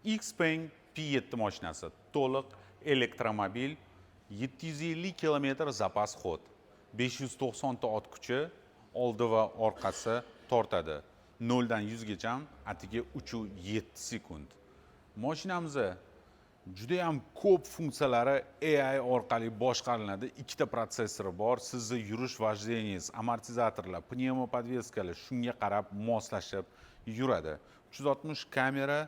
Xpeng P7 mashinasi to'liq elektromobil, 750 km zapas xod, 590 ta ot kuchi, oldi va orqasi tortadi. 0 dan 100 gacha atigi 3.7 sekund. Mashinamiz juda ham ko'p funksiyalari AI orqali boshqariladi. Ikkita protsessori bor. Sizni yurish vojdeniyingiz, amortizatorlar, pnevmopodveskalar shunga qarab moslashib yuradi. 360 kamera,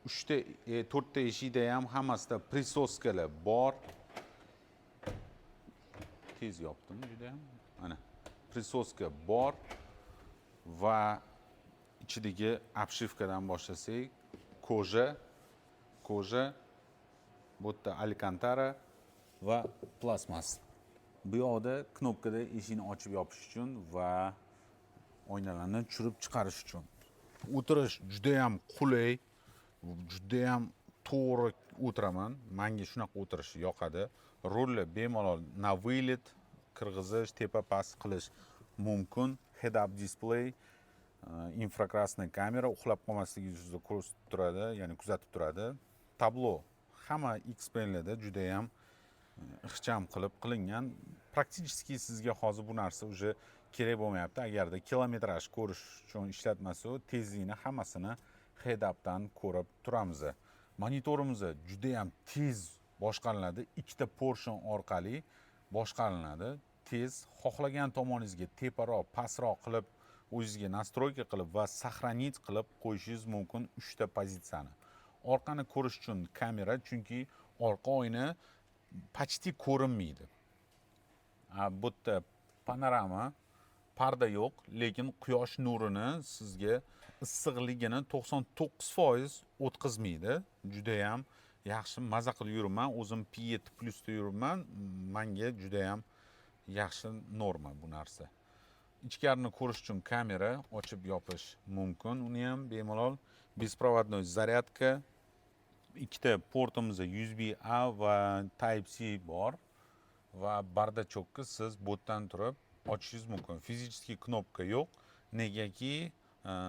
4 ta eshikda ham hammasida prisoskalar bor. Tez yopdim juda ham. Mana prisoska bor va ichidagi obshivkadan boshlasak, koja, bu yerda alkantara va plastmas. Bu yoqda knopkada eshikni ochib yopish uchun va oynalarni tushirib chiqarish uchun. O'tirish juda ham qulay, juda ham to'g'ri o'tiraman. Menga shunaqa o'tirish yoqadi. Rolli bemalol na vylет, kirg'izish, tepa past qilish mumkin. Head up display, infrakrasniy kamera uxlab qolmasligingizni ko'rsatib turadi, ya'ni kuzatib turadi. Tablo hamma Xpenglarda juda ham ixcham qilib qilingan. Praktiski sizga hozir bu narsa uje kerak bo'lmayapti. Agarda kilometraj ko'rish uchun ishlatmasa, tezlikni hammasini head updan ko'rib turamiz. Monitorimiz juda ham tez boshqariladi. Ikkita portion orqali boshqariladi. Tez, xohlagan tomoningizga teparoq, pastroq qilib, o'zingizga nastroyka qilib va сохранить qilib qo'yishingiz mumkin 3 ta pozitsiyani. Orqani ko'rish uchun kamera, chunki orqa oyna почти ko'rinmaydi. Bu yerda panorama, parda yo'q, lekin quyosh nurini sizga issiqligini 99% o'tkazmaydi. Juda ham yaxshi, maza qilib yuraman. O'zim P7 Plus'da yuraman. Menga juda ham yaxshi norma bu narsa. Ichkarini ko'rish uchun kamera ochib yopish mumkin. Uni ham bemalol беспроводной zaryadka, ikkita portimiz USB-A va Type-C bor va bardachokka siz botdan turib ochishingiz mumkin. Fizический knopka yo'q, negaki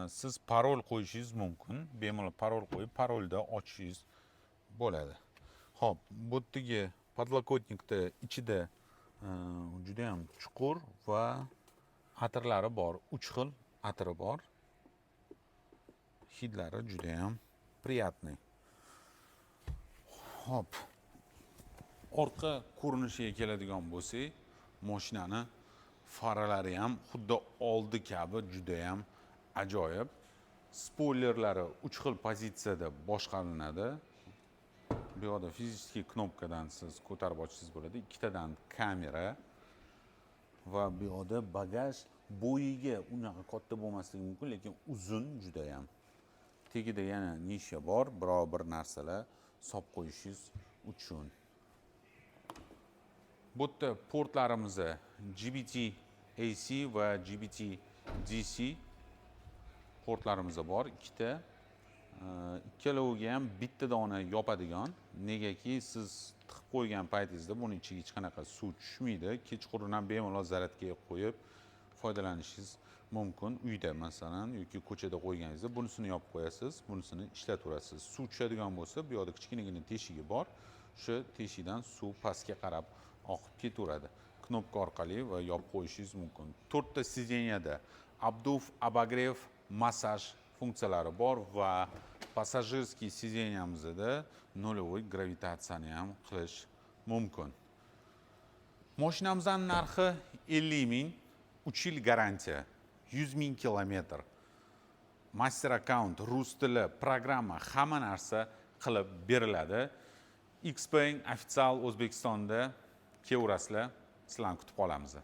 siz parol qo'yishingiz mumkin. Bemalol parol qo'yib, parolda ochishingiz bo'ladi. Xo'p, bu yerdagi podlokotnikda ichida juda ham chuqur va atirlari bor. 3 xil atiri bor. Hidlari juda ham приятный. Hop. Orqa ko'rinishiga keladigan bo'lsak, mashinani faralari ham xuddi oldi kabi juda ham ajoyib. Spoilerlari 3 xil pozitsiyada boshqariladi. Bu yoqda fizический knopkadan siz ko'tarib ochishingiz bo'ladi. Ikkitadan kamera va bu yoqda bagaj bo'yiga unaqa katta bo'lmasligi mumkin, lekin uzun juda ham. Tagida yana nisha bor, biror bir narsalar solib qo'yishingiz uchun. Bu yerda portlarimiz GBT-AC va GBT-DC portlarimiz bor, ikkita. Ikkaloviga ham bitta dona yopadigan. Negaki siz tiqib qo'ygan paytingizda buni ichiga hech qanaqa suv tushmaydi. Kechqurun ham bemalol zaryadga qo'yib foydalanishingiz mumkin. Uyda masalan yoki ko'chada qo'yganingizda bunisini yopib qo'yasiz, bunisini ishlataverasiz. Suv tushadigan bo'lsa, bu yoqda kichkinagina teshigi bor. Shu teshikdan suv pastga qarab oqib ketaveradi. Knopka orqali va yopib qo'yishingiz mumkin. 4 ta sideniyada obduv, обогрев, massaj funksiyalari bor va passajirskiy sideniyamizda nolvoy gravitatsiyani ham qilish mumkin. Mashinamizning narxi 50 ming, 3 yil garantiya, 100 ming kilometr. Master account, rus tili, programma, hamma narsa qilib beriladi. Xpeng ofitsial O'zbekistonda kelaverasizlar, sizlarni kutib qolamiz.